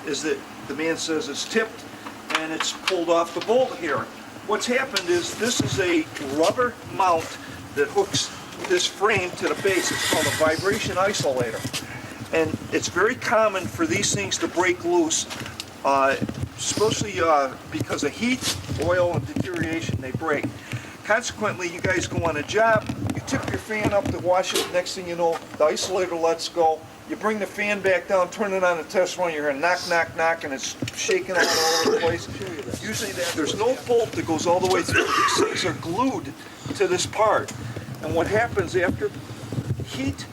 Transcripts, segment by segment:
is that the man says it's tipped and it's pulled off the bolt here. What's happened is this is a rubber mount that hooks this frame to the base. It's called a vibration isolator. And it's very common for these things to break loose, especially because of heat, oil, and deterioration, they break. Consequently, you guys go on a job, you tip your fan up to wash it, next thing you know, the isolator lets go, you bring the fan back down, turn it on the test run, you're hearing knock, knock, knock, and it's shaking all over the place. Usually there's no bolt that goes all the way through. These things are glued to this part. And what happens after heat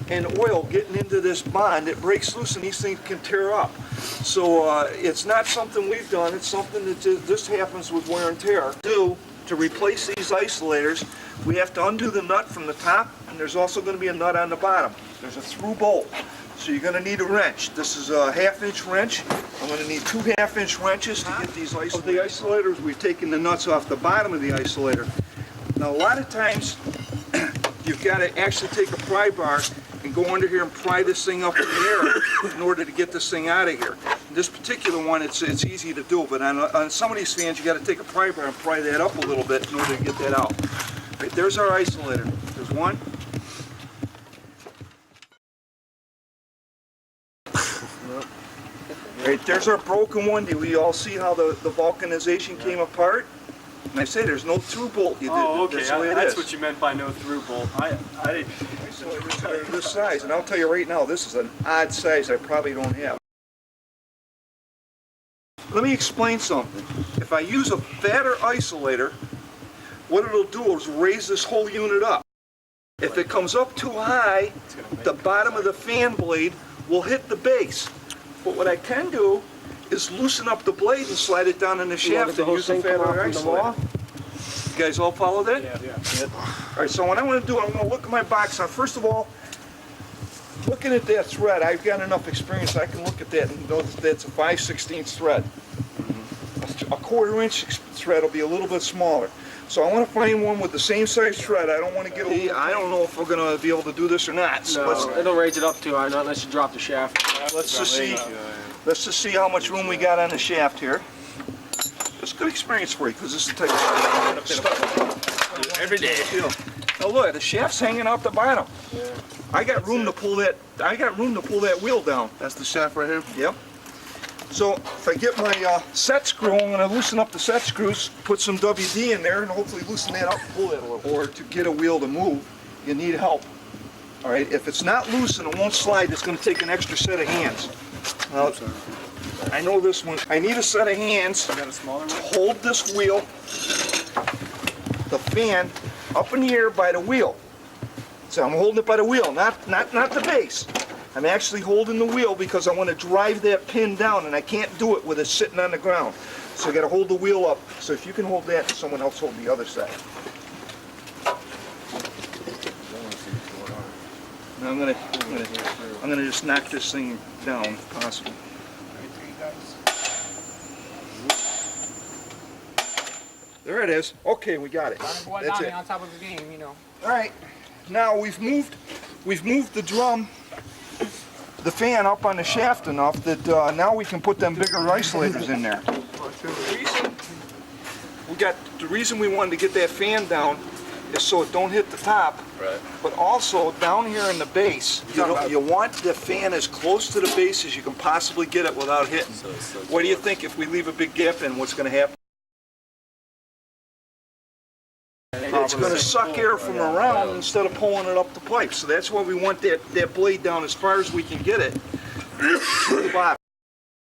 and oil getting into this bond, it breaks loose and these things can tear up. So it's not something we've done, it's something that just happens with wear and tear. To replace these isolators, we have to undo the nut from the top, and there's also going to be a nut on the bottom. There's a through bolt, so you're going to need a wrench. This is a 1/2-inch wrench. I'm going to need 2 1/2-inch wrenches to get these isolators. Of the isolators, we've taken the nuts off the bottom of the isolator. Now, a lot of times, you've got to actually take a pry bar and go under here and pry this thing up in the air in order to get this thing out of here. This particular one, it's easy to do, but on some of these fans, you got to take a pry bar and pry that up a little bit in order to get that out. Right, there's our isolator. There's one. Right, there's our broken one. Do we all see how the vulcanization came apart? And I say there's no through bolt. Oh, okay. That's is. what you meant by no through bolt. I didn't. They're this size, and I'll tell you right now, this is an odd size I probably don't have. Let me explain something. If I use a fatter isolator, what it'll do is raise this whole unit up. If it comes up too high, the bottom of the fan blade will hit the base. But what I can do is loosen up the blade and slide it down in the shaft and use a fatter isolator. You guys all follow that? Yeah. All right, so what I'm going to do, I'm going to look at my box. Now, first of all, looking at that thread, I've got enough experience. I can look at that and know that that's a 5/16 thread. A 1/4-inch thread will be a little bit smaller. So I want to find one with the same size thread. I don't want to get a... I don't know if we're going to be able to do this or not. So no, it'll raise it up too high, not unless you drop the shaft. Let's just see how much room we got on the shaft here. It's good experience for you because this is the type of stuff every day. Now look, the shaft's hanging out the bottom. Yeah. I got room to pull that. I got room to pull that wheel down. That's the shaft right here? Yep. So if I get my set screw, I'm going to loosen up the set screws, put some WD in there, and hopefully loosen that up and pull that a little. Or to get a wheel to move, you need help. All right. If it's not loose and it won't slide, it's going to take an extra set of hands. Now, I know this one. I need a set of hands to hold this wheel, the fan, up in the air by the wheel. So I'm holding it by the wheel, not the base. I'm actually holding the wheel because I want to drive that pin down, and I can't do it with it sitting on the ground. So I got to hold the wheel up. So if you can hold that, someone else hold the other side. Now I'm gonna just knock this thing down if possible. There it is. Okay, we got it. That's it. On top of the game, you know. All right. Now we've moved the drum, the fan up on the shaft enough that now we can put them bigger isolators in there. The reason we wanted to get that fan down is so it don't hit the top. Right. But also down here in the base, you want the fan as close to the base as you can possibly get it without hitting. What do you think if we leave a big gap in? What's going to happen? It's going to suck air from around instead of pulling it up the pipe. So that's why we want that blade down as far as we can get it to the bottom.